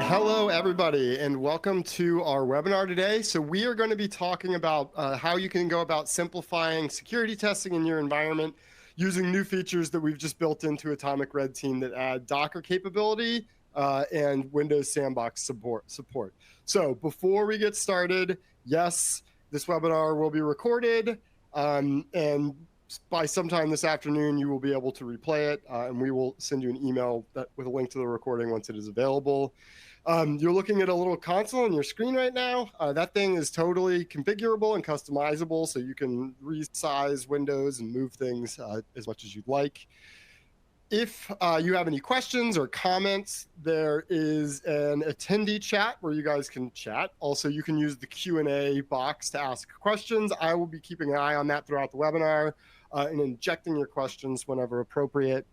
Hello, everybody, and welcome to our webinar today. So we are going to be talking about how you can go about simplifying security testing in your environment using new features that we've just built into Atomic Red Team that add Docker capability and Windows Sandbox support. So before we get started, yes, this webinar will be recorded, and by sometime this afternoon, you will be able to replay it, and we will send you an email with a link to the recording once it is available. You're looking at a little console on your screen right now. That thing is totally configurable and customizable, so you can resize windows and move things as much as you'd like. If you have any questions or comments, there is an attendee chat where you guys can chat. Also, you can use the Q&A box to ask questions. I will be keeping an eye on that throughout the webinar and injecting your questions whenever appropriate.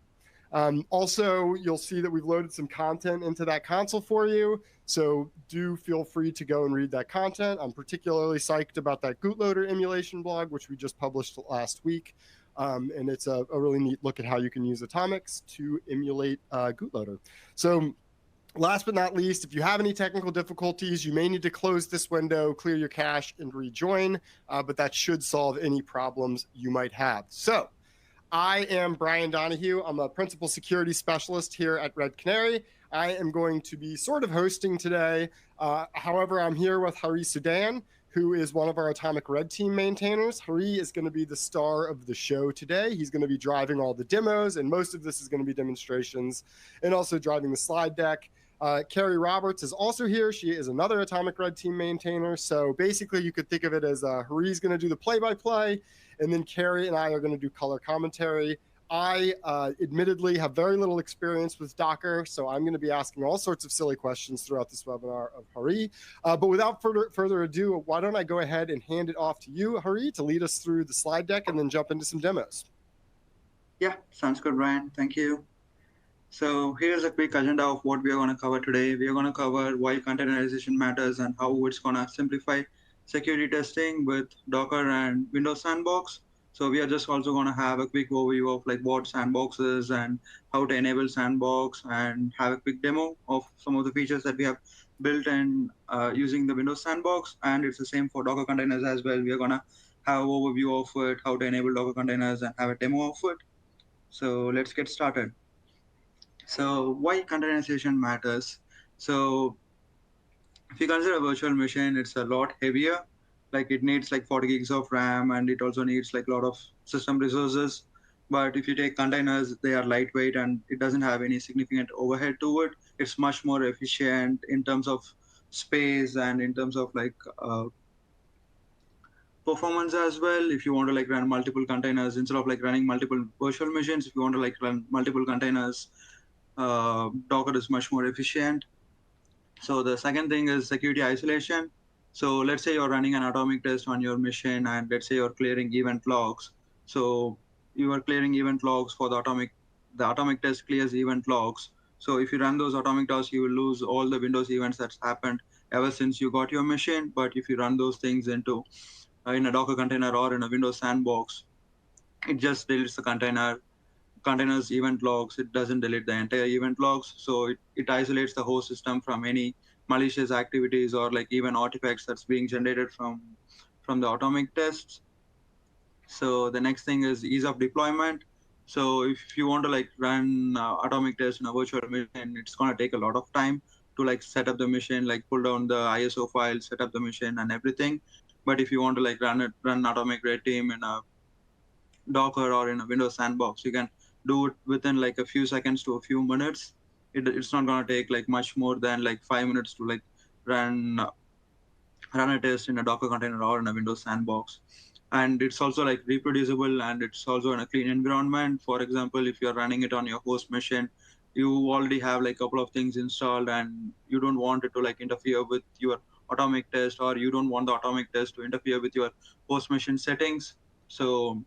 Also, you'll see that we've loaded some content into that console for you, so do feel free to go and read that content. I'm particularly psyched about that bootloader emulation blog, which we just published last week, and it's a really neat look at how you can use Atomics to emulate bootloader. So last but not least, if you have any technical difficulties, you may need to close this window, clear your cache, and rejoin, but that should solve any problems you might have. So I am Brian Donohue. I'm a principal security specialist here at Red Canary. I am going to be sort of hosting today. However, I'm here with Sudhan, who is one of our Atomic Red Team maintainers. Hari is going to be the star of the show today. He's going to be driving all the demos, and most of this is going to be demonstrations, and also driving the slide deck. Carrie Roberts is also here. She is another Atomic Red Team maintainer. So basically, you could think of it as Hari's going to do the play-by-play, and then Carrie and I are going to do color commentary. I admittedly have very little experience with Docker, so I'm going to be asking all sorts of silly questions throughout this webinar of Hari. But without further ado, why don't I go ahead and hand it off to you, Hari, to lead us through the slide deck and then jump into some demos. Yeah, sounds good, Brian. Thank you. So here's a quick agenda of what we are going to cover today. We are going to cover why containerization matters and how it's going to simplify security testing with Docker and Windows Sandbox. So we are just also going to have a quick overview of like what Sandbox is and how to enable Sandbox, and have a quick demo of some of the features that we have built in using the Windows Sandbox. And it's the same for Docker containers as well. We are going to have an overview of it, how to enable Docker containers, and have a demo of it. So let's get started. So why containerization matters? So if you consider a virtual machine, it's a lot heavier. Like it needs like 40 gigs of RAM, and it also needs like a lot of system resources. But if you take containers, they are lightweight and it doesn't have any significant overhead to it. It's much more efficient in terms of space and in terms of like performance as well. If you want to like run multiple containers instead of like running multiple virtual machines, if you want to like run multiple containers, Docker is much more efficient. So the second thing is security isolation. So let's say you're running an atomic test on your machine, and let's say you're clearing event logs. So you are clearing event logs for the atomic test clears event logs. So if you run those atomic tests, you will lose all the Windows events that's happened ever since you got your machine. But if you run those things into in a Docker container or in a Windows Sandbox, it just deletes the container's event logs. It doesn't delete the entire event logs. So it isolates the host system from any malicious activities or like even artifacts that's being generated from the atomic tests. So the next thing is ease of deployment. So if you want to like run atomic tests in a virtual machine, it's going to take a lot of time to like set up the machine, like pull down the ISO file, set up the machine and everything. But if you want to like run Atomic Red Team in a Docker or in a Windows Sandbox, you can do it within like a few seconds to a few minutes. It's not going to take like much more than like 5 minutes to like run a test in a Docker container or in a Windows Sandbox. And it's also like reproducible, and it's also in a clean environment. For example, if you're running it on your host machine, you already have like a couple of things installed, and you don't want it to like interfere with your atomic test, or you don't want the atomic test to interfere with your host machine settings. So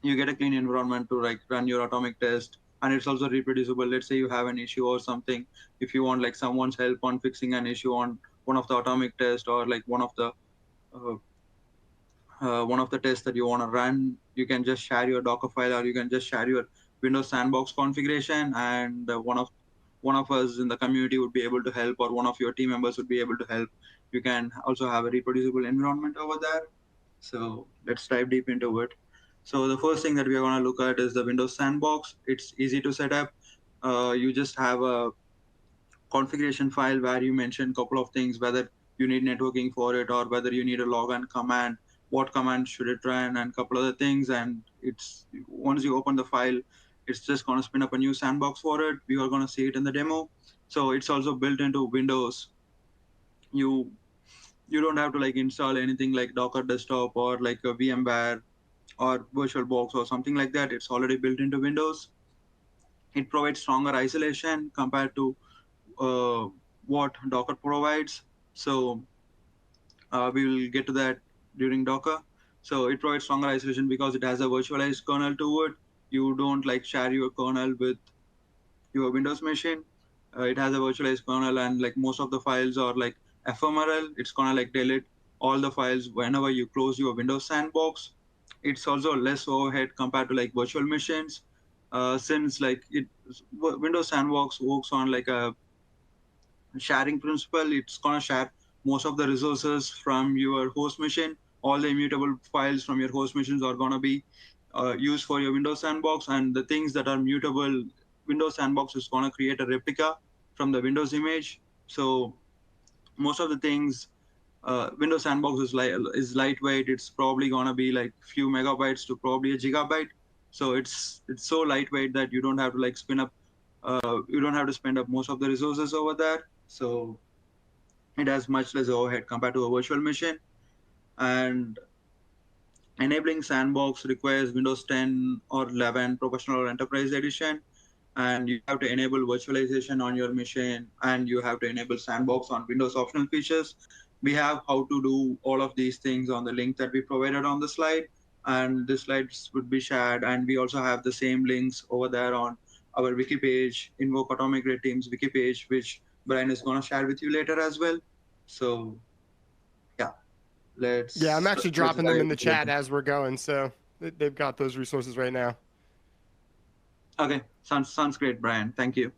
you get a clean environment to like run your atomic test, and it's also reproducible. Let's say you have an issue or something. If you want like someone's help on fixing an issue on one of the atomic tests, or like one of the tests that you want to run, you can just share your Docker file, or you can just share your Windows Sandbox configuration, and one one of us in the community would be able to help, or one of your team members would be able to help, you can also have a reproducible environment over there. So let's dive deep into it. So the first thing that we are going to look at is the Windows Sandbox. It's easy to set up. You just have a configuration file where you mention a couple of things, whether you need networking for it or whether you need a login command, what command should it run, and a couple other things. And it's once you open the file, it's just going to spin up a new sandbox for it. We are going to see it in the demo. So it's also built into Windows. You don't have to like install anything like Docker desktop or like a VMware or VirtualBox or something like that. It's already built into Windows. It provides stronger isolation compared to uh, what Docker provides. So we will get to that during Docker. So it provides stronger isolation because it has a virtualized kernel to it. You don't like share your kernel with your Windows machine. It has a virtualized kernel, and like most of the files are like ephemeral. It's gonna like delete all the files whenever you close your Windows Sandbox. It's also less overhead compared to like virtual machines, since like Windows Sandbox works on like a sharing principle. It's gonna share most of the resources from your host machine. All the immutable files from your host machines are gonna be used for your Windows Sandbox, and the things that are mutable, Windows Sandbox is gonna create a replica from the Windows image. So most of the things, Windows Sandbox is lightweight. It's probably gonna be like few megabytes to probably a gigabyte. So it's so lightweight that you don't have to like spin up. You don't have to spend up most of the resources over there. So it has much less overhead compared to a virtual machine. And enabling Sandbox requires Windows 10 or 11 Professional or Enterprise Edition, and you have to enable virtualization on your machine, and you have to enable Sandbox on Windows optional features. We have how to do all of these things on the link that we provided on the slide, and the slides would be shared. And we also have the same links over there on our wiki page, Invoke-Atomic Red Team's wiki page, which Brian is going to share with you later as well. So yeah, Yeah, I'm actually let's dropping them dive in the into chat it. as we're going, so they've got those resources right now. Okay, sounds great, Brian. Thank you.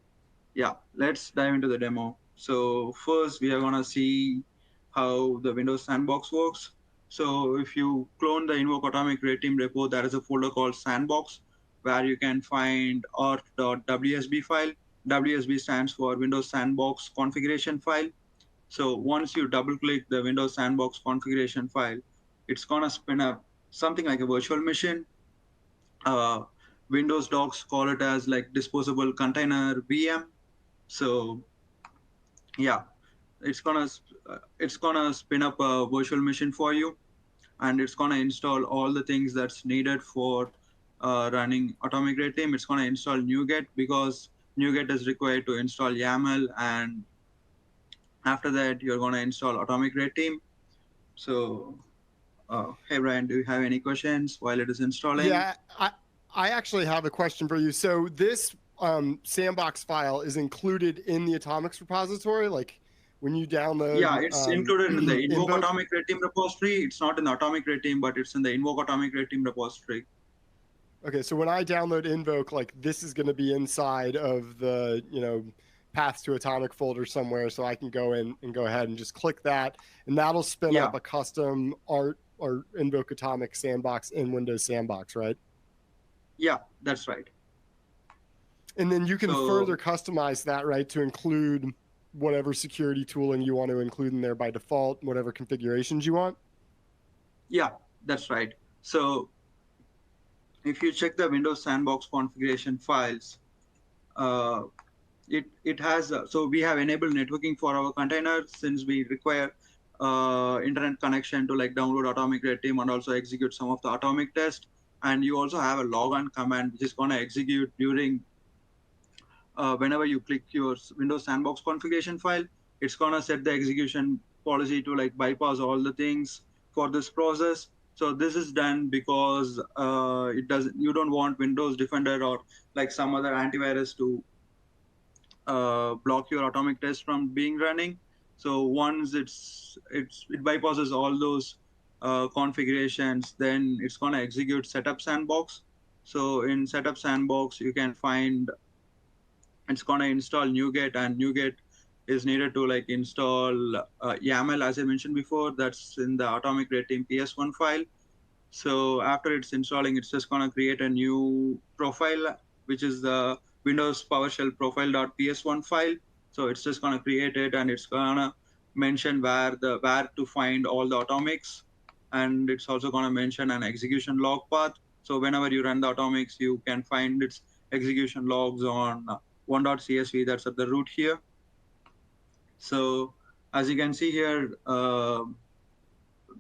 Yeah, let's dive into the demo. So first, we are gonna see how the Windows Sandbox works. So if you clone the Invoke-Atomic Red Team repo, there is a folder called Sandbox where you can find arc.wsb file. WSB stands for Windows Sandbox configuration file. So once you double click the Windows Sandbox configuration file, it's gonna spin up something like a virtual machine. Uh, Windows docs call it as like disposable container VM. So yeah, it's gonna spin up a virtual machine for you, and it's gonna install all the things that's needed for running Atomic Red Team. It's gonna install NuGet because NuGet is required to install YAML, and after that you're gonna install Atomic Red Team. So hey Brian, do you have any questions while it is installing? Yeah, I actually have a question for you. So this sandbox file is included in the Atomics repository, like when you download Yeah, it's included in the Invoke Invoke? Atomic Red Team repository. It's not in the Atomic Red Team, but it's in the Invoke Atomic Red Team repository. Okay, so when I download Invoke, like this is going to be inside of the, paths to Atomic folder somewhere, so I can go in and go ahead and just click that, and that'll spin up a custom art or Invoke-Atomic sandbox in Windows Sandbox, right? Yeah, that's right. And then you can further customize that, right, to include whatever security tooling you want to include in there by default, whatever configurations you want. Yeah, that's right. So if you check the Windows Sandbox configuration files, it has so we have enabled networking for our container since we require internet connection to like download Atomic Red Team and also execute some of the atomic test. And you also have a logon command which is going to execute during whenever you click your Windows Sandbox configuration file. It's going to set the execution policy to like bypass all the things for this process. So this is done because you don't want Windows Defender or like some other antivirus to block your atomic test from being running. So once it bypasses all those configurations, then it's going to execute setup sandbox. So in setup sandbox, you can find it's gonna install NuGet, and NuGet is needed to like install YAML, as I mentioned before. That's in the Atomic Red Team PS1 file. So after it's installing, it's just gonna create a new profile, which is the Windows PowerShell profile.ps1 file. So it's just gonna create it, and it's gonna mention where to find all the atomics, and it's also gonna mention an execution log path. So whenever you run the atomics, you can find its execution logs on 1.csv that's at the root here. So as you can see here,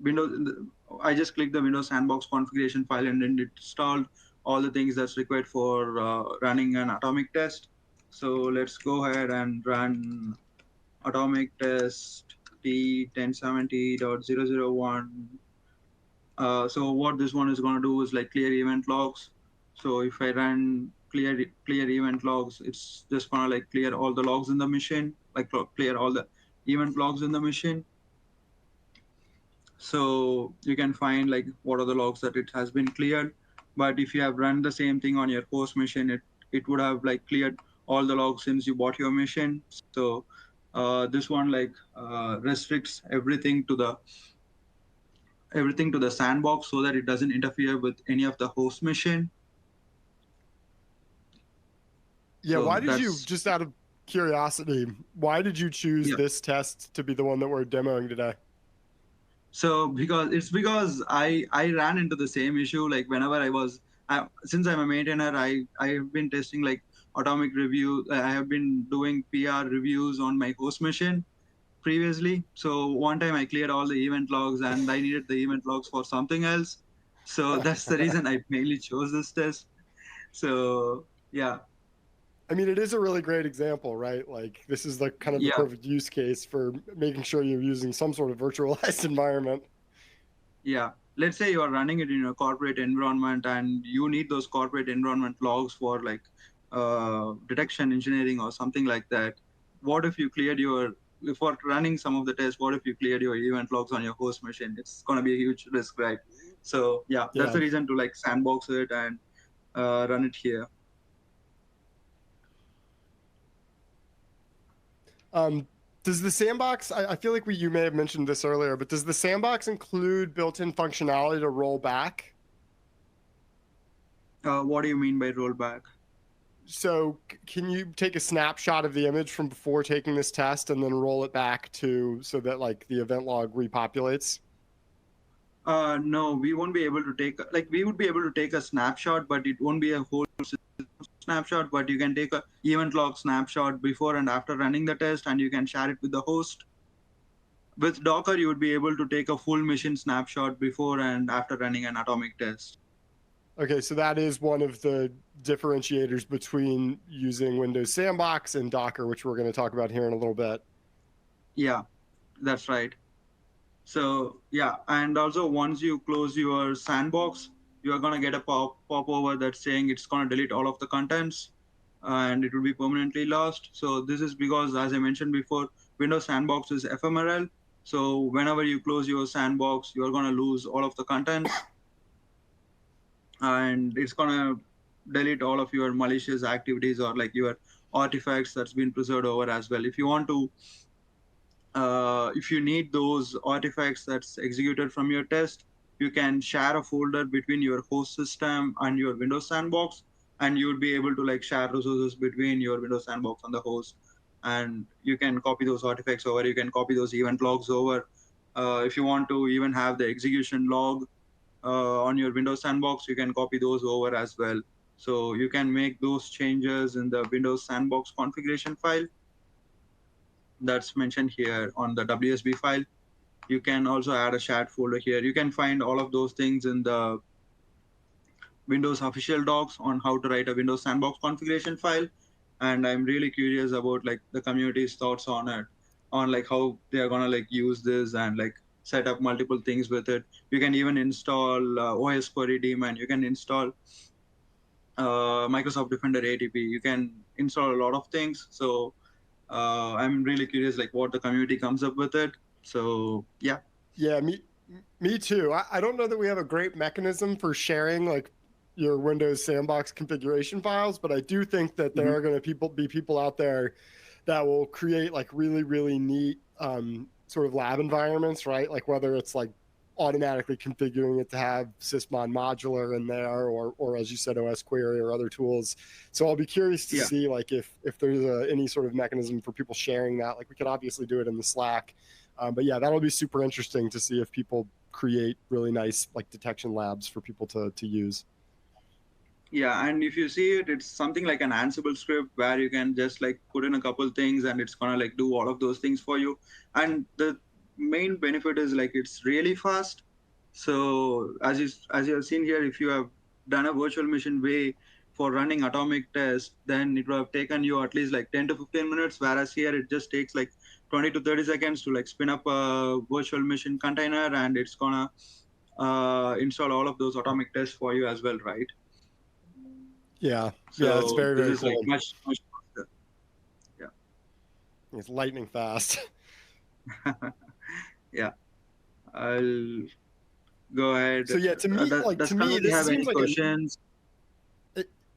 Windows, I just clicked the Windows Sandbox configuration file, and then it installed all the things that's required for running an atomic test. So let's go ahead and run atomic test T1070.001. So what this one is going to do is like clear event logs. So if I run clear event logs, it's just going to like clear all the logs in the machine, like clear all the event logs in the machine. So you can find like what are the logs that it has been cleared. But if you have run the same thing on your host machine, it would have like cleared all the logs since you bought your machine. So this one like restricts everything to the sandbox so that it doesn't interfere with any of the host machine. Yeah, So why did you, that's just out of curiosity, why did you choose this test to be the one that we're demoing today? So because I ran into the same issue like whenever since I'm a maintainer, I have been testing like atomic review. I have been doing PR reviews on my host machine previously. So one time I cleared all the event logs, and I needed the event logs for something else. So that's the reason I mainly chose this test. So yeah. I mean, it is a really great example, right? Like this is the kind of the perfect use case for making sure you're using some sort of virtualized environment. Yeah. Let's say you are running it in a corporate environment, and you need those corporate environment logs for like detection engineering or something like that. What if you cleared for running some of the tests, what if you cleared your event logs on your host machine? It's going to be a huge risk, right? So yeah, that's the reason to like sandbox it and run it here. Does the sandbox, I feel like you may have mentioned this earlier, but does the sandbox include built-in functionality to roll back? What do you mean by rollback? So can you take a snapshot of the image from before taking this test and then roll it back so that like the event log repopulates? No, we won't be able to we would be able to take a snapshot, but it won't be a whole snapshot. But you can take a event log snapshot before and after running the test, and you can share it with the host. With Docker, you would be able to take a full machine snapshot before and after running an atomic test. Okay, so that is one of the differentiators between using Windows Sandbox and Docker, which we're going to talk about here in a little bit. Yeah, that's right. So yeah, and also once you close your sandbox, you are gonna get a pop over that's saying it's gonna delete all of the contents, and it will be permanently lost. So this is because, as I mentioned before, Windows Sandbox is ephemeral. So whenever you close your sandbox, you are gonna lose all of the contents, and it's gonna delete all of your malicious activities or like your artifacts that's been preserved over as well. If you want to if you need those artifacts that's executed from your test, you can share a folder between your host system and your Windows Sandbox, and you would be able to like share resources between your Windows Sandbox and the host, and you can copy those artifacts over. You can copy those event logs over. If you want to even have the execution log on your Windows Sandbox, you can copy those over as well. So you can make those changes in the Windows Sandbox configuration file that's mentioned here on the WSB file. You can also add a shared folder here. You can find all of those things in the Windows official docs on how to write a Windows Sandbox configuration file. And I'm really curious about like the community's thoughts on it, on like how they are gonna like use this and like set up multiple things with it. You can even install OS Query daemon. You can install Microsoft Defender ATP. You can install a lot of things. So I'm really curious like what the community comes up with it. So yeah, me too. I don't know that we have a great mechanism for sharing like your Windows Sandbox configuration files, but I do think that there are going to be people out there that will create like really, really neat sort of lab environments, right? Like whether it's like automatically configuring it to have sysmon modular in there, or as you said, OS query or other tools. So I'll be curious to see like if there's any sort of mechanism for people sharing that. Like we could obviously do it in the Slack, but yeah, that'll be super interesting to see if people create really nice like detection labs for people to use. Yeah, and if you see it, it's something like an Ansible script where you can just like put in a couple things and it's gonna like do all of those things for you. And the main benefit is like it's really fast. So as you have seen here, if you have done a virtual machine way for running atomic test, then it would have taken you at least like 10 to 15 minutes, whereas here it just takes like 20 to 30 seconds to like spin up a virtual machine container, and it's gonna install all of those atomic tests for you as well, right? Yeah, So yeah, it's very, this very is cool. like much faster. Yeah. It's lightning fast. Yeah. I'll go ahead. So yeah, to me, Does community this have any seems like questions?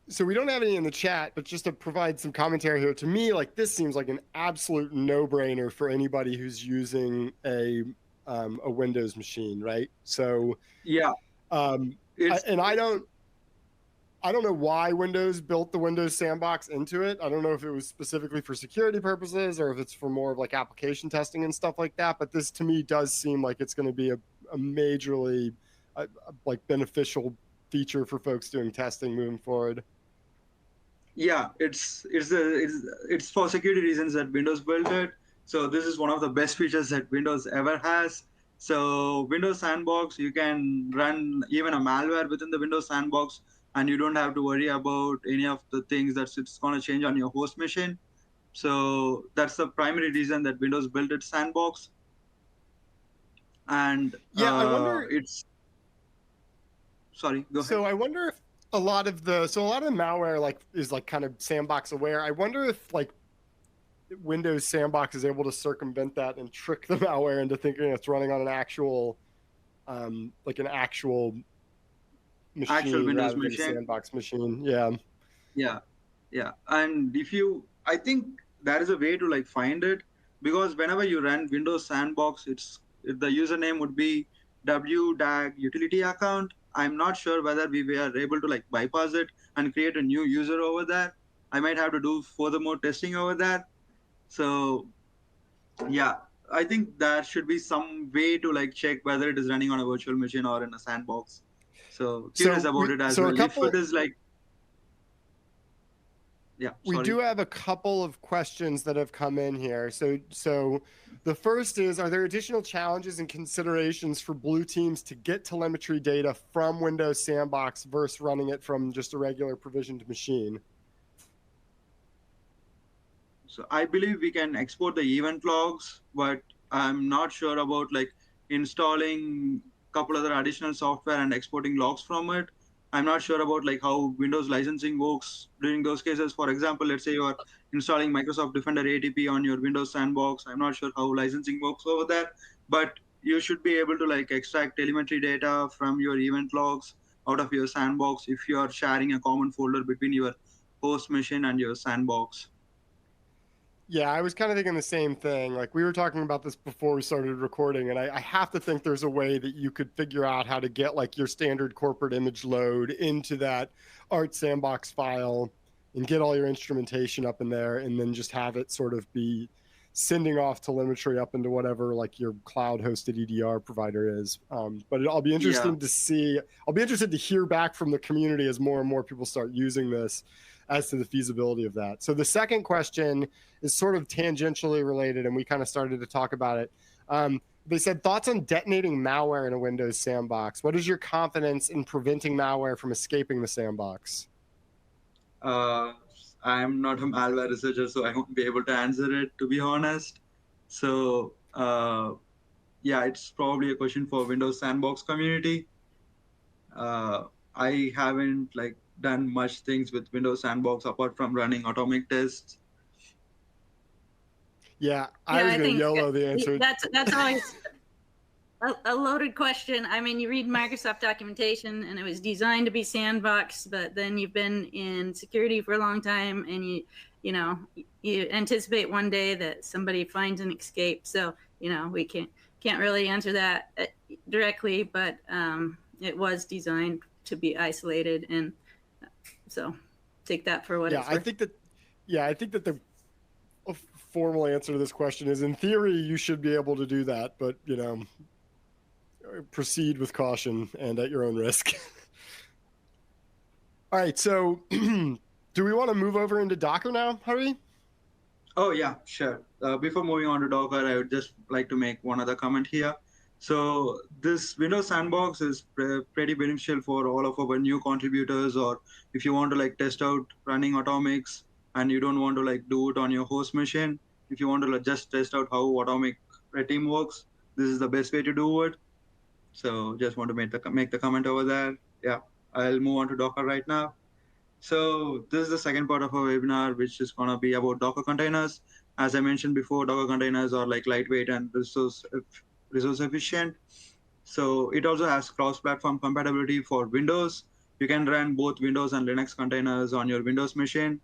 so we don't have any in the chat, but just to provide some commentary here, to me, like this seems like an absolute no-brainer for anybody who's using a Windows machine, right? So Yeah. I don't know why Windows built the Windows Sandbox into it. I don't know if it was specifically for security purposes or if it's for more of like application testing and stuff like that. But this to me does seem like it's going to be a majorly like beneficial feature for folks doing testing moving forward. Yeah, it's for security reasons that Windows built it. So this is one of the best features that Windows ever has. So Windows Sandbox, you can run even a malware within the Windows Sandbox, and you don't have to worry about any of the things that it's going to change on your host machine. So that's the primary reason that Windows built its Sandbox. And yeah, I wonder. Sorry, go ahead. So I wonder if a lot of the malware like is like kind of sandbox aware. I wonder if like Windows Sandbox is able to circumvent that and trick the malware into thinking it's running on an actual like an actual machine, actual Windows rather than machine. a sandbox machine. Yeah. Yeah. And I think there is a way to like find it, because whenever you run Windows Sandbox, the username would be wdag utility account. I'm not sure whether we were able to like bypass it and create a new user over there. I might have to do furthermore testing over there. So yeah, I think there should be some way to like check whether it is running on a virtual machine or in a sandbox. So curious about it as well. If it is like, yeah, we do have a couple of questions that have come in here. So the first is, are there additional challenges and considerations for blue teams to get telemetry data from Windows Sandbox versus running it from just a regular provisioned machine? So I believe we can export the event logs, but I'm not sure about like installing a couple other additional software and exporting logs from it. I'm not sure about like how Windows licensing works during those cases. For example, let's say you are installing Microsoft Defender ATP on your Windows Sandbox. I'm not sure how licensing works over there, but you should be able to like extract telemetry data from your event logs out of your Sandbox if you are sharing a common folder between your host machine and your Sandbox. Yeah, I was kind of thinking the same thing. Like we were talking about this before we started recording, and I have to think there's a way that you could figure out how to get like your standard corporate image load into that Art Sandbox file and get all your instrumentation up in there, and then just have it sort of be sending off telemetry up into whatever like your cloud hosted EDR provider is. But I'll be interested to see. I'll be interested to hear back from the community as more and more people start using this, as to the feasibility of that. So the second question is sort of tangentially related, and we kind of started to talk about it. They said, thoughts on detonating malware in a Windows Sandbox. What is your confidence in preventing malware from escaping the sandbox? I'm not a malware researcher, so I won't be able to answer it, to be honest. So yeah, it's probably a question for Windows Sandbox community. I haven't like done much things with Windows Sandbox apart from running atomic tests. Yeah, I was going to YOLO the answer. That's always a loaded question. I mean, you read Microsoft documentation and it was designed to be sandbox, but then you've been in security for a long time and you anticipate one day that somebody finds an escape. So, we can't really answer that directly, but it was designed to be isolated. And so take that for what it's worth. I think that the formal answer to this question is, in theory, you should be able to do that, but proceed with caution and at your own risk. All right, so do we want to move over into Docker now, Hari? Oh yeah, sure. Before moving on to Docker, I would just like to make one other comment here. So this Windows Sandbox is pretty beneficial for all of our new contributors, or if you want to like test out running atomics and you don't want to like do it on your host machine, if you want to like, just test out how atomic red team works, this is the best way to do it. So just want to make the comment over there. Yeah, I'll move on to Docker right now. So this is the second part of our webinar, which is going to be about Docker containers. As I mentioned before, Docker containers are like lightweight and resource efficient. So it also has cross-platform compatibility for Windows. You can run both Windows and Linux containers on your Windows machine,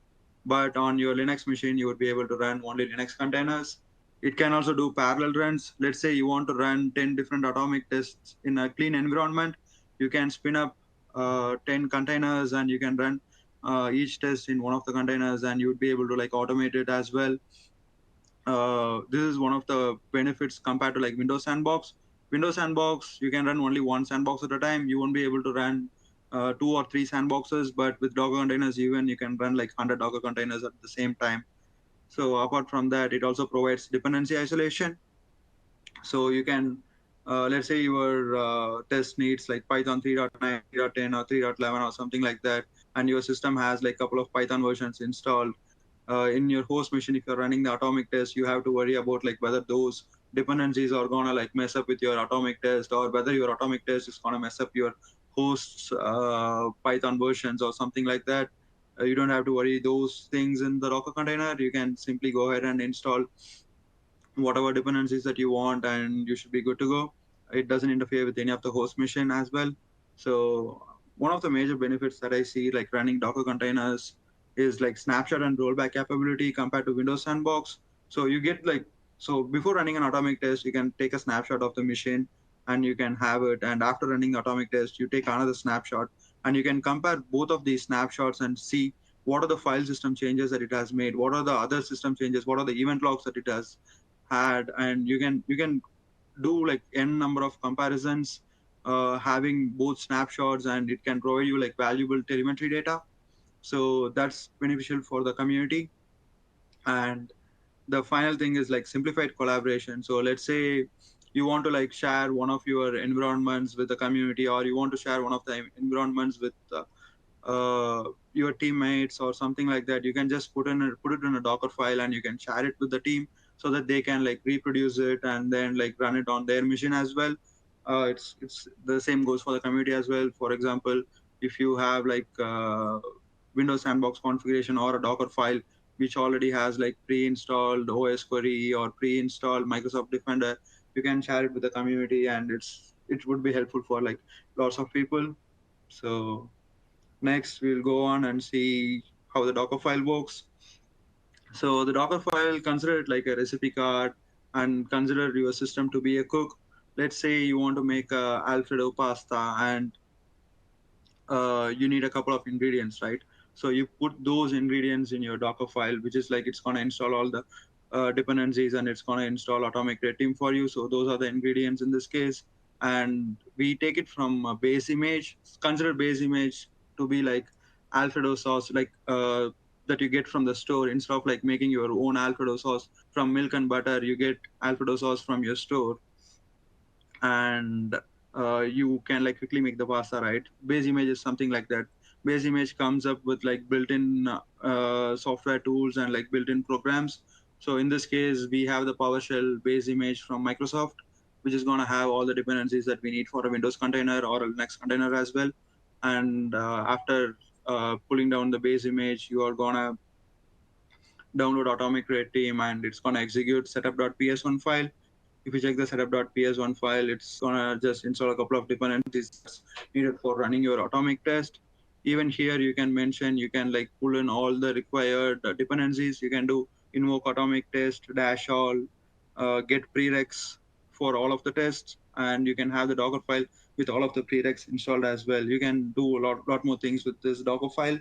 but on your Linux machine, you would be able to run only Linux containers. It can also do parallel runs. Let's say you want to run 10 different atomic tests in a clean environment. You can spin up 10 containers and you can run each test in one of the containers, and you would be able to like automate it as well. This is one of the benefits compared to like Windows Sandbox. Windows Sandbox, you can run only one sandbox at a time. You won't be able to run 2 or 3 sandboxes, but with Docker containers, even you can run like 100 Docker containers at the same time. So apart from that, it also provides dependency isolation. So you can, let's say your test needs like Python 3.9, 3.10, or 3.11 or something like that, and your system has like a couple of Python versions installed. In your host machine, if you're running the atomic test, you have to worry about like whether those dependencies are gonna like mess up with your atomic test, or whether your atomic test is gonna mess up your host's Python versions or something like that. You don't have to worry those things in the Docker container. You can simply go ahead and install whatever dependencies that you want, and you should be good to go. It doesn't interfere with any of the host machine as well. So one of the major benefits that I see like running Docker containers is like snapshot and rollback capability compared to Windows Sandbox. So you get like, so before running an atomic test, you can take a snapshot of the machine and you can have it. And after running the atomic test, you take another snapshot and you can compare both of these snapshots and see what are the file system changes that it has made, what are the other system changes, what are the event logs that it has had, and you can do like n number of comparisons having both snapshots, and it can provide you like valuable telemetry data. So that's beneficial for the community. And the final thing is like simplified collaboration. So let's say you want to like share one of your environments with the community, or you want to share one of the environments with your teammates or something like that. You can just put it in a Docker file and you can share it with the team so that they can like reproduce it and then like run it on their machine as well. It's the same goes for the community as well. For example, if you have like Windows Sandbox configuration or a Docker file which already has like pre-installed OS query or pre-installed Microsoft Defender, you can share it with the community, and it would be helpful for like lots of people. So next, we'll go on and see how the Docker file works. So the Docker file, consider it like a recipe card and consider your system to be a cook. Let's say you want to make a Alfredo pasta, and you need a couple of ingredients, right? So you put those ingredients in your Docker file, which is like it's going to install all the dependencies and it's going to install Atomic Red Team for you. So those are the ingredients in this case. And we take it from a base image. Consider base image to be like Alfredo sauce, like that you get from the store. Instead of like making your own Alfredo sauce from milk and butter, you get Alfredo sauce from your store. And you can like quickly make the pasta, right? Base image is something like that. Base image comes up with like built-in software tools and like built-in programs. So in this case, we have the PowerShell base image from Microsoft, which is going to have all the dependencies that we need for a Windows container or a Linux container as well. And after pulling down the base image, you are going to download Atomic Red Team, and it's going to execute setup.ps1 file. if you check the setup.ps1 file, it's gonna just install a couple of dependencies that's needed for running your atomic test. Even here, you can mention, you can like pull in all the required dependencies. You can do Invoke-Atomic test dash all, get prereqs for all of the tests, and you can have the Docker file with all of the prereqs installed as well. You can do a lot more things with this Docker file.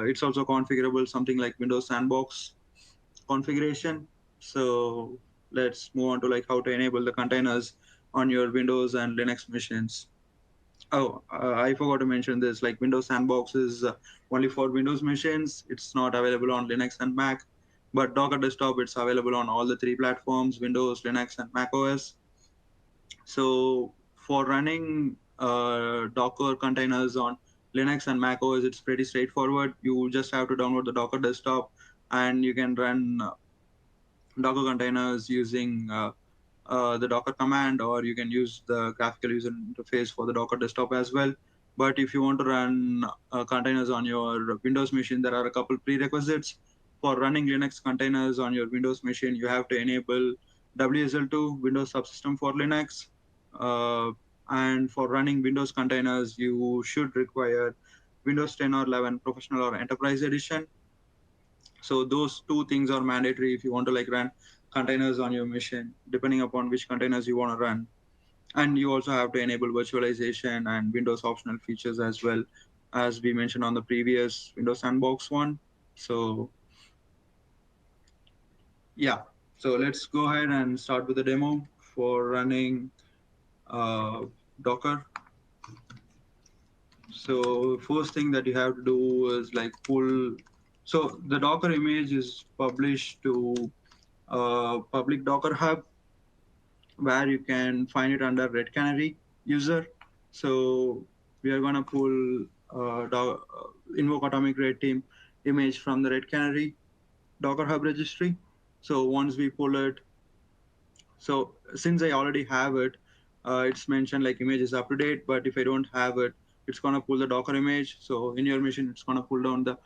It's also configurable, something like Windows Sandbox configuration. So let's move on to like how to enable the containers on your Windows and Linux machines. Oh, I forgot to mention this. Like Windows Sandbox is only for Windows machines. It's not available on Linux and Mac. But Docker Desktop, it's available on all the three platforms: Windows, Linux, and Mac OS. So for running Docker containers on Linux and Mac OS, it's pretty straightforward. You just have to download the Docker Desktop, and you can run Docker containers using the Docker command, or you can use the graphical user interface for the Docker Desktop as well. But if you want to run containers on your Windows machine, there are a couple prerequisites. For running Linux containers on your Windows machine, you have to enable WSL2, Windows Subsystem for Linux. And for running Windows containers, you should require Windows 10 or 11 Professional or Enterprise Edition. So those two things are mandatory if you want to like run containers on your machine, depending upon which containers you want to run. And you also have to enable virtualization and Windows optional features as well, as we mentioned on the previous Windows Sandbox one. So yeah, so let's go ahead and start with the demo for running Docker. So first thing that you have to do is like pull. So the Docker image is published to public Docker Hub, where you can find it under Red Canary user. So we are gonna pull Invoke-Atomic Red Team image from the Red Canary Docker Hub registry. So once we pull it, so since I already have it, it's mentioned like image is up to date, but if I don't have it, it's gonna pull the Docker image. So in your machine, it's gonna pull down the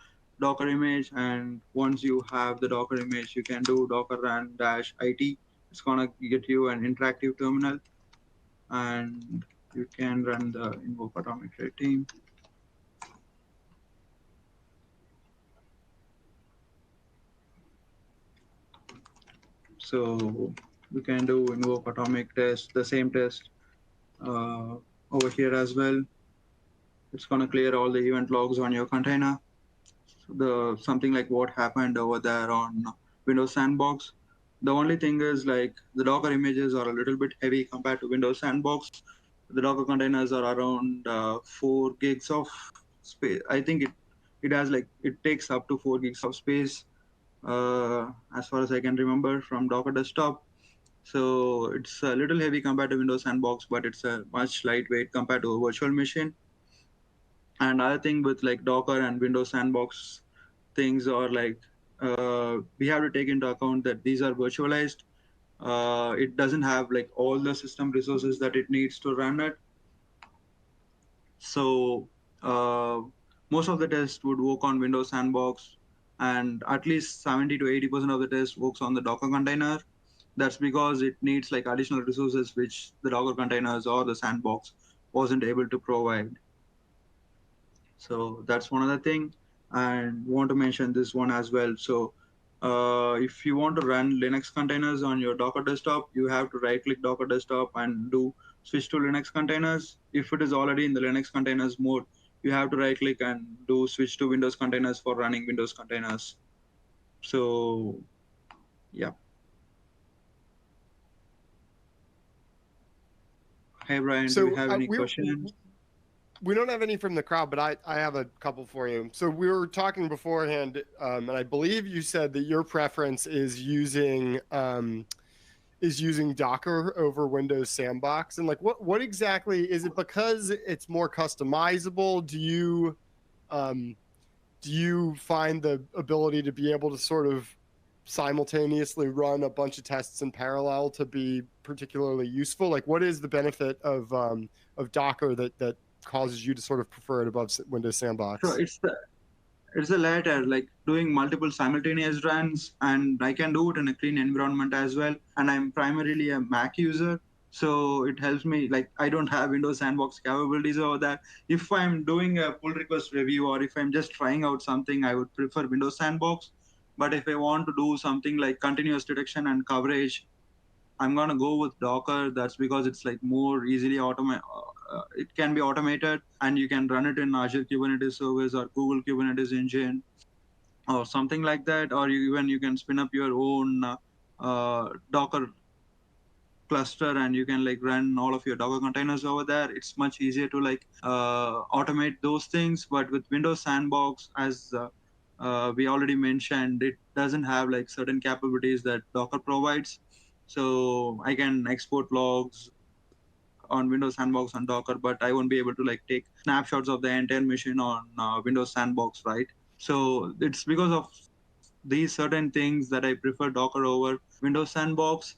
Docker image, and once you have the Docker image, you can do docker run -it. It's gonna get you an interactive terminal, and you can run the Invoke-Atomic Red Team. So you can do Invoke-Atomic test, the same test over here as well. It's gonna clear all the event logs on your container. The something like what happened over there on Windows Sandbox. The only thing is like the Docker images are a little bit heavy compared to Windows Sandbox. The Docker containers are around 4 gigs of space. I think it has like it takes up to 4 gigs of space, as far as I can remember from Docker Desktop. So it's a little heavy compared to Windows Sandbox, but it's a much lightweight compared to a virtual machine. And other thing with like Docker and Windows Sandbox things are like we have to take into account that these are virtualized. It doesn't have like all the system resources that it needs to run it. So most of the tests would work on Windows Sandbox, and at least 70 to 80% of the test works on the Docker container. That's because it needs like additional resources which the Docker containers or the Sandbox wasn't able to provide. So that's one other thing, and want to mention this one as well. So if you want to run Linux containers on your Docker desktop, you have to right-click Docker desktop and do switch to Linux containers. If it is already in the Linux containers mode, you have to right-click and do switch to Windows containers for running Windows containers. So yeah. Hey Brian, So do you have any questions? we don't have any from the crowd, but I have a couple for you. So we were talking beforehand, and I believe you said that your preference is using Docker over Windows Sandbox. And like, what exactly is it? Because it's more customizable. Do you find the ability to be able to sort of simultaneously run a bunch of tests in parallel to be particularly useful? Like, what is the benefit of Docker that causes you to sort of prefer it above Windows Sandbox? So it's a latter, like doing multiple simultaneous runs, and I can do it in a clean environment as well. And I'm primarily a Mac user, so it helps me. Like I don't have Windows Sandbox capabilities over that. If I'm doing a pull request review or if I'm just trying out something, I would prefer Windows Sandbox. But if I want to do something like continuous detection and coverage, I'm gonna go with Docker. That's because it's like more easily it can be automated, and you can run it in Azure Kubernetes Service or Google Kubernetes Engine or something like that. Or even you can spin up your own Docker cluster, and you can like run all of your Docker containers over there. It's much easier to like automate those things. But with Windows Sandbox, as we already mentioned, it doesn't have like certain capabilities that Docker provides. So I can export logs on Windows Sandbox and Docker, but I won't be able to like take snapshots of the entire machine on Windows Sandbox, right? So it's because of these certain things that I prefer Docker over Windows Sandbox.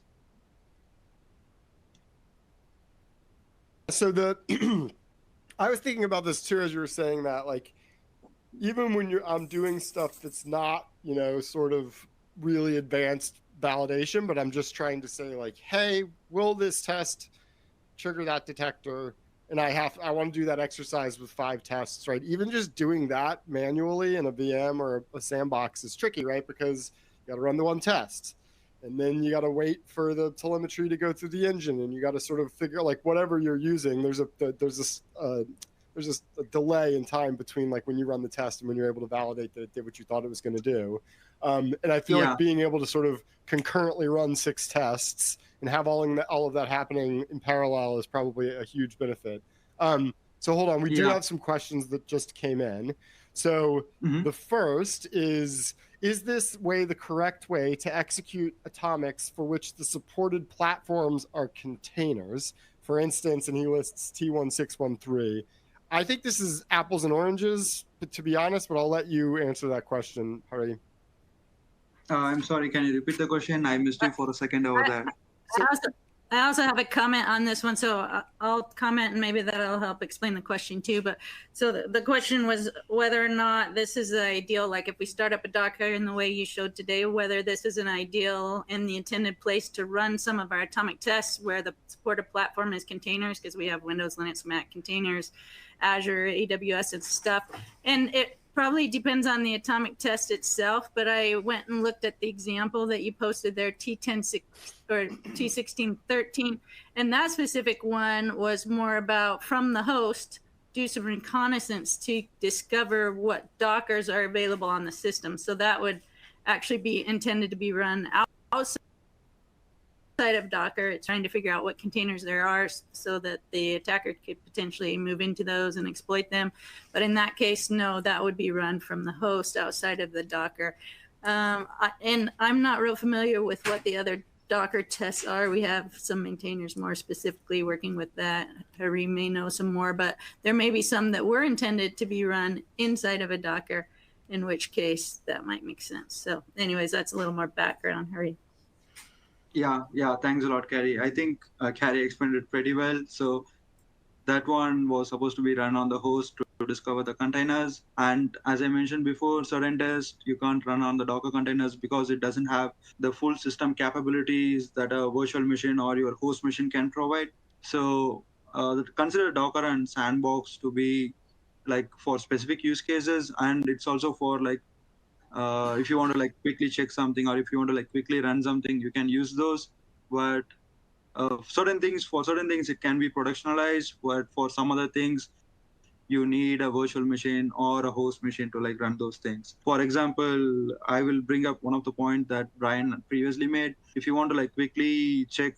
So I was thinking about this too as you were saying that, like, even when I'm doing stuff that's not, sort of really advanced validation, but I'm just trying to say like, hey, will this test trigger that detector? And I want to do that exercise with 5 tests, right? Even just doing that manually in a VM or a sandbox is tricky, right? Because you got to run the one test, and then you got to wait for the telemetry to go through the engine, and you got to sort of figure, like, whatever you're using, there's a delay in time between like when you run the test and when you're able to validate that it did what you thought it was going to do. And I feel like being able to sort of concurrently run 6 tests and have all of that happening in parallel is probably a huge benefit. So hold on, we do have some questions that just came in. So the first is this way the correct way to execute atomics for which the supported platforms are containers? For instance, and he lists T1613. I think this is apples and oranges, to be honest, but I'll let you answer that question, Hari. I'm sorry, can you repeat the question? I missed you for a second over there. I also have a comment on this one, so I'll comment and maybe that'll help explain the question too. But so the question was whether or not this is the ideal, like if we start up a Docker in the way you showed today, whether this is an ideal and the intended place to run some of our atomic tests where the supported platform is containers, because we have Windows, Linux, Mac containers, Azure, AWS and stuff. And it probably depends on the atomic test itself, but I went and looked at the example that you posted there, T10 or T1613, and that specific one was more about from the host, do some reconnaissance to discover what Dockers are available on the system. So that would actually be intended to be run outside of Docker. It's trying to figure out what containers there are so that the attacker could potentially move into those and exploit them. But in that case, no, that would be run from the host outside of the Docker. And I'm not real familiar with what the other Docker tests are. We have some maintainers more specifically working with that. Hari may know some more, but there may be some that were intended to be run inside of a Docker, in which case that might make sense. So anyways, that's a little more background. Hari. Yeah, thanks a lot, Carrie. I think Carrie explained it pretty well. So that one was supposed to be run on the host to discover the containers. And as I mentioned before, certain tests you can't run on the Docker containers because it doesn't have the full system capabilities that a virtual machine or your host machine can provide. So consider Docker and Sandbox to be like for specific use cases, and it's also for like if you want to like quickly check something, or if you want to like quickly run something, you can use those. But for certain things it can be productionalized, but for some other things you need a virtual machine or a host machine to like run those things. For example, I will bring up one of the points that Brian previously made. If you want to like quickly check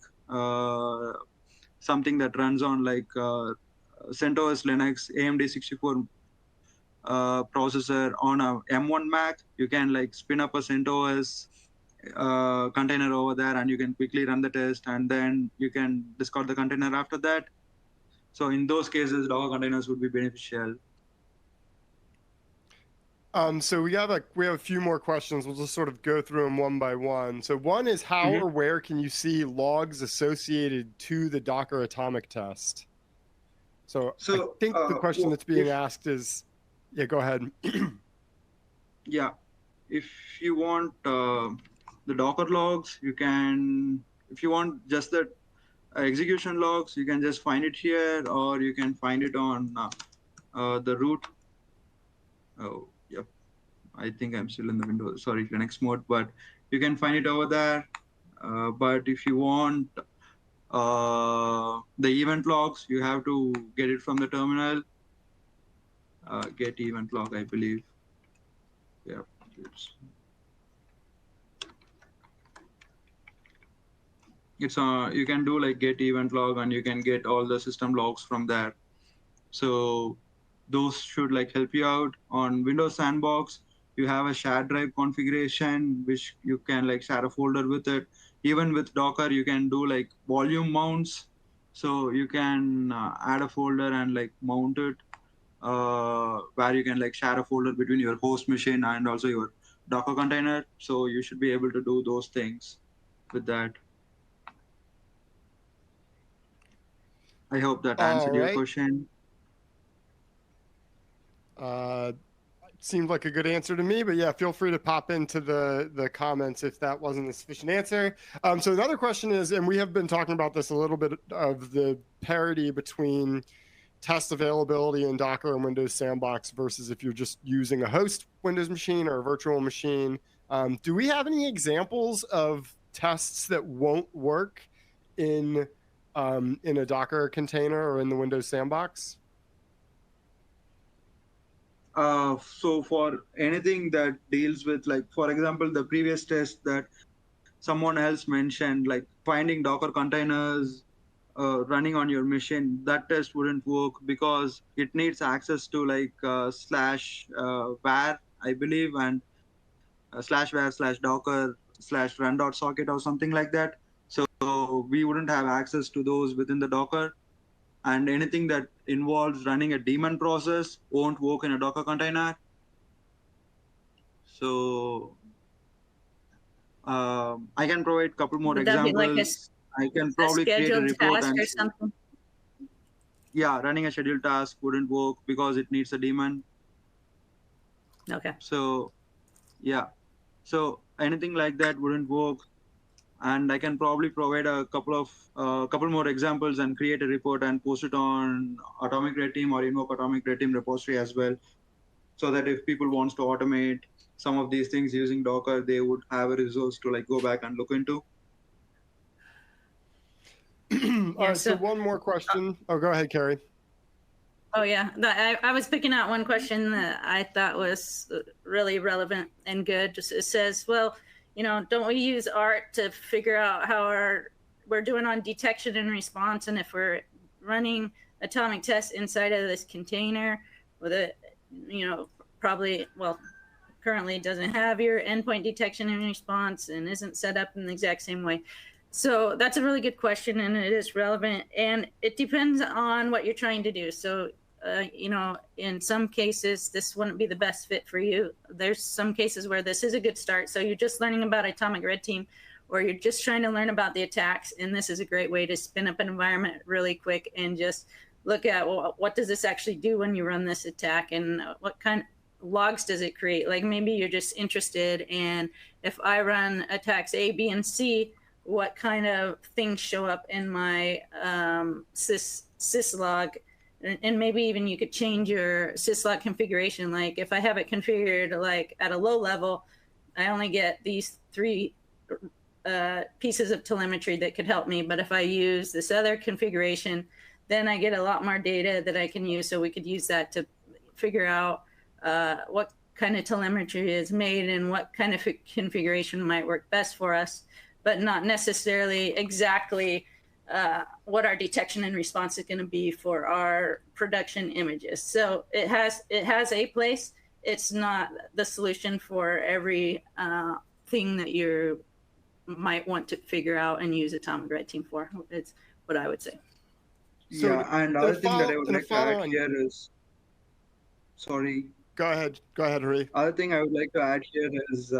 something that runs on like CentOS Linux AMD 64 processor on a M1 Mac, you can like spin up a CentOS container over there, and you can quickly run the test, and then you can discard the container after that. So in those cases, Docker containers would be beneficial. So we have a few more questions. We'll just sort of go through them one by one. So one is how or where can you see logs associated to the Docker Atomic test? So I think the question that's being asked is, yeah, go ahead. Yeah, if you want the Docker logs, you can, if you want just the execution logs, you can just find it here, or you can find it on the root. Oh, yep. I think I'm still in the Windows, sorry, Linux mode, but you can find it over there. But if you want the event logs, you have to get it from the terminal. Get event log, I believe. Yeah, it's you can do like get event log, and you can get all the system logs from there. So those should like help you out. On Windows Sandbox, you have a shared drive configuration, which you can like share a folder with it. Even with Docker, you can do like volume mounts. So you can add a folder and like mount it, where you can like share a folder between your host machine and also your Docker container. So you should be able to do those things with that. I hope that answered your question. Seemed like a good answer to me, but yeah, feel free to pop into the comments if that wasn't a sufficient answer. So another question is, and we have been talking about this a little bit, of the parity between test availability in Docker and Windows Sandbox versus if you're just using a host Windows machine or a virtual machine. Do we have any examples of tests that won't work in a Docker container or in the Windows Sandbox? So for anything that deals with, like, for example, the previous test that someone else mentioned, like finding Docker containers running on your machine, that test wouldn't work because it needs access to like /var, I believe, and /var/docker/run.socket or something like that. So we wouldn't have access to those within the Docker. And anything that involves running a daemon process won't work in a Docker container. So I can provide a couple more examples. Like I can probably create a report and or something. Yeah, running a scheduled task wouldn't work because it needs a daemon. Okay. So yeah, so anything like that wouldn't work. And I can probably provide a couple more examples and create a report and post it on Atomic Red Team or Invoke-Atomic Red Team repository as well, so that if people wants to automate some of these things using Docker, they would have a resource to like go back and look into. All right, so one more question. Oh, go ahead, Carrie. Oh yeah, I was picking out one question that I thought was really relevant and good. Just it says, well, you know, don't we use art to figure out how we're doing on detection and response, and if we're running atomic tests inside of this container with it, you know, probably, well, currently doesn't have your endpoint detection and response and isn't set up in the exact same way. So that's a really good question, and it is relevant, and it depends on what you're trying to do. So, you know, in some cases, this wouldn't be the best fit for you. There's some cases where this is a good start. So you're just learning about Atomic Red Team, or you're just trying to learn about the attacks, and this is a great way to spin up an environment really quick and just look at, well, what does this actually do when you run this attack, and what kind of logs does it create? Like maybe you're just interested in, if I run attacks A, B, and C, what kind of things show up in my syslog, and maybe even you could change your syslog configuration. Like if I have it configured like at a low level, I only get these 3 pieces of telemetry that could help me. But if I use this other configuration, then I get a lot more data that I can use. So we could use that to figure out what kind of telemetry is made and what kind of configuration might work best for us, but not necessarily exactly what our detection and response is going to be for our production images. So it has a place. It's not the solution for every thing that you might want to figure out and use Atomic Red Team for. It's what I would say. Yeah, and the other thing that I would like to add here is, sorry. Go ahead, Hari. Other thing I would like to add here is,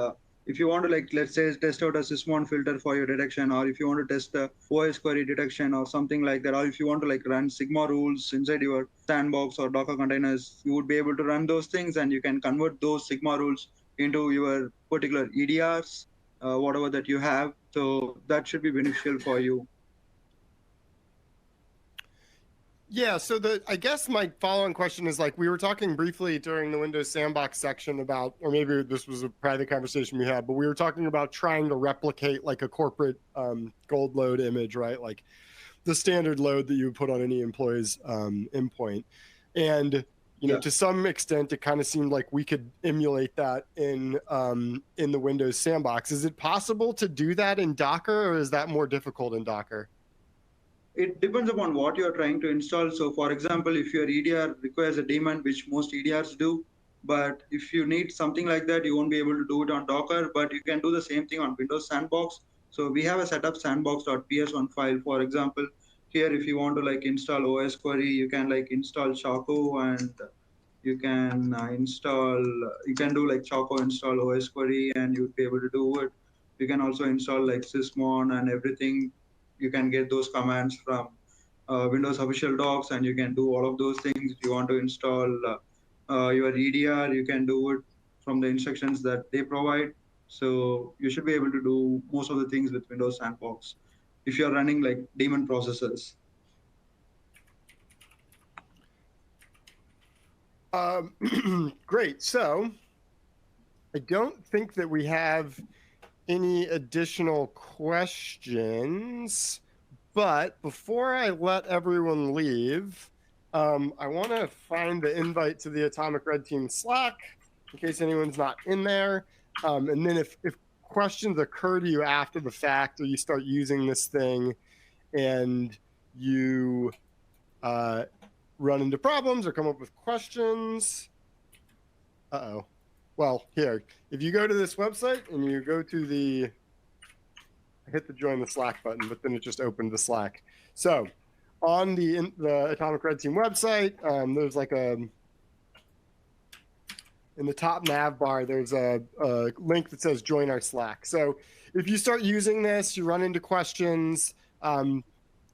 if you want to, like, let's say, test out a sysmon filter for your detection, or if you want to test the OS query detection or something like that, or if you want to like run Sigma rules inside your sandbox or Docker containers, you would be able to run those things, and you can convert those Sigma rules into your particular EDRs, whatever that you have. So that should be beneficial for you. Yeah, so I guess my follow-on question is, like, we were talking briefly during the Windows Sandbox section about, or maybe this was a private conversation we had, but we were talking about trying to replicate like a corporate gold load image, right? Like the standard load that you would put on any employee's endpoint. And you know, to some extent, it kind of seemed like we could emulate that in the Windows Sandbox. Is it possible to do that in Docker, or is that more difficult in Docker? It depends upon what you're trying to install. So for example, if your EDR requires a daemon, which most EDRs do, but if you need something like that, you won't be able to do it on Docker, but you can do the same thing on Windows Sandbox. So we have a setup sandbox.ps1 file. For example, here, if you want to like install OS query, you can like install Choco, and you can you can do like Choco install OS query, and you'd be able to do it. You can also install like sysmon and everything. You can get those commands from Windows official docs, and you can do all of those things. If you want to install your EDR, you can do it from the instructions that they provide. So you should be able to do most of the things with Windows Sandbox if you're running like daemon processes. Great. So I don't think that we have any additional questions, but before I let everyone leave, I want to find the invite to the Atomic Red Team Slack in case anyone's not in there. And then if questions occur to you after the fact, or you start using this thing and you run into problems or come up with questions. Well, here, if you go to this website and you go to I hit the join the Slack button, but then it just opened the Slack. So on the Atomic Red Team website, there's like in the top nav bar, there's a link that says join our Slack. So if you start using this, you run into questions,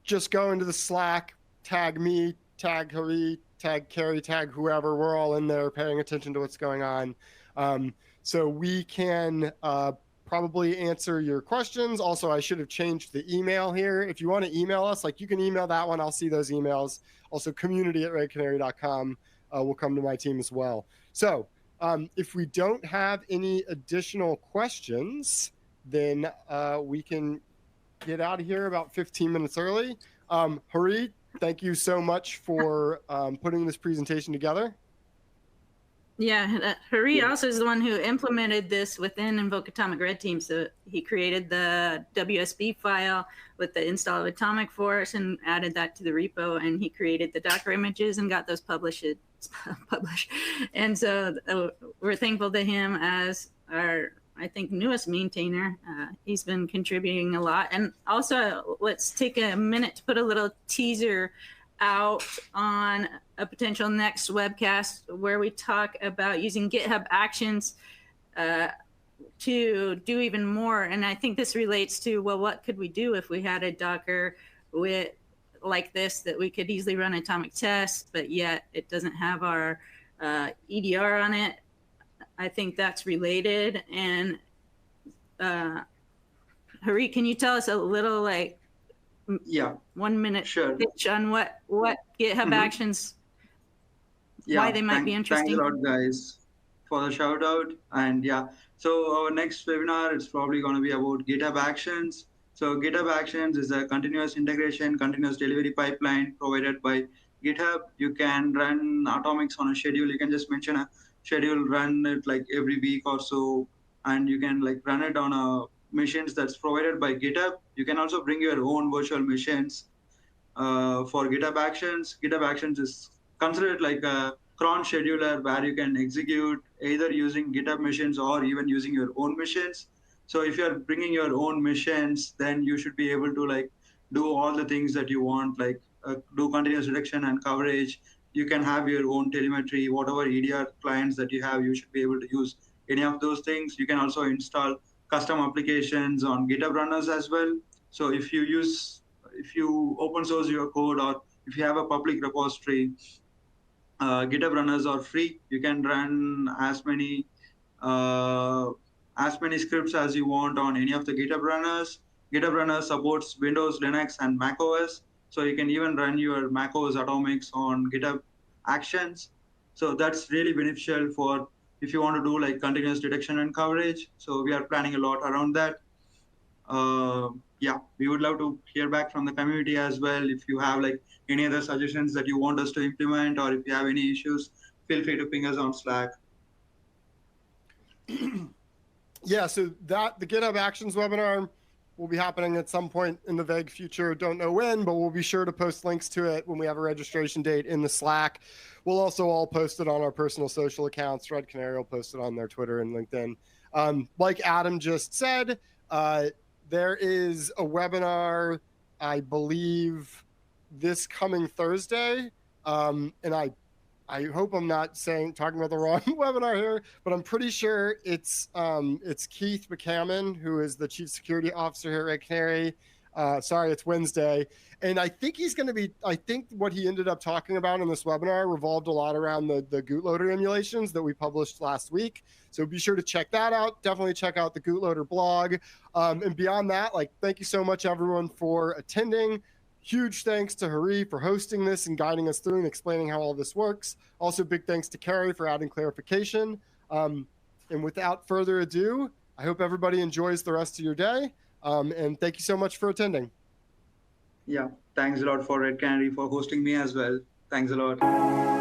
just go into the Slack, tag me, tag Hari, tag Carrie, tag whoever. We're all in there paying attention to what's going on. So we can probably answer your questions. Also, I should have changed the email here. If you want to email us, like, you can email that one. I'll see those emails. Also, community@redcanary.com will come to my team as well. So if we don't have any additional questions, then we can get out of here about 15 minutes early. Hari, thank you so much for putting this presentation together. Yeah, Hari also is the one who implemented this within Invoke-Atomic Red Team. So he created the WSB file with the install of Atomic for us and added that to the repo. And he created the Docker images and got those published. And so we're thankful to him as our, I think, newest maintainer. He's been contributing a lot. And also, let's take a minute to put a little teaser out on a potential next webcast where we talk about using GitHub Actions to do even more. And I think this relates to, well, what could we do if we had a Docker like this that we could easily run atomic tests, but yet it doesn't have our EDR on it. I think that's related. And Hari, can you tell us a little, like, 1 minute pitch on what GitHub Actions, why they might be interesting? Thanks a lot, guys, for the shout out. And so our next webinar is probably going to be about GitHub Actions. So GitHub Actions is a continuous integration, continuous delivery pipeline provided by GitHub. You can run atomics on a schedule. You can just mention a schedule, run it like every week or so, and you can like run it on a machines that's provided by GitHub. You can also bring your own virtual machines for GitHub Actions. GitHub Actions is considered like a cron scheduler where you can execute either using GitHub machines or even using your own machines. So if you're bringing your own machines, then you should be able to like do all the things that you want, like do continuous reduction and coverage. You can have your own telemetry, whatever EDR clients that you have, you should be able to use any of those things. You can also install custom applications on GitHub runners as well. So if you open source your code, or if you have a public repository, GitHub runners are free. You can run as many as many scripts as you want on any of the GitHub runners. GitHub runner supports Windows, Linux, and Mac OS. So you can even run your Mac OS Atomics on GitHub Actions. So that's really beneficial for if you want to do like continuous detection and coverage. So we are planning a lot around that. Yeah, we would love to hear back from the community as well. If you have like any other suggestions that you want us to implement, or if you have any issues, feel free to ping us on Slack. Yeah, so the GitHub Actions webinar will be happening at some point in the vague future. Don't know when, but we'll be sure to post links to it when we have a registration date in the Slack. We'll also all post it on our personal social accounts. Red Canary will post it on their Twitter and LinkedIn. Like Adam just said, there is a webinar, I believe, this coming Thursday. And I hope I'm not talking about the wrong webinar here, but I'm pretty sure it's Keith McCammon, who is the Chief Security Officer here at Red Canary. Sorry, it's Wednesday. And I think I think what he ended up talking about in this webinar revolved a lot around the bootloader emulations that we published last week. So be sure to check that out. Definitely check out the bootloader blog. And beyond that, thank you so much, everyone, for attending. Huge thanks to Hare for hosting this and guiding us through and explaining how all this works. Also, big thanks to Carrie for adding clarification. And without further ado, I hope everybody enjoys the rest of your day. And thank you so much for attending. Yeah, thanks a lot for Red Canary for hosting me as well. Thanks a lot.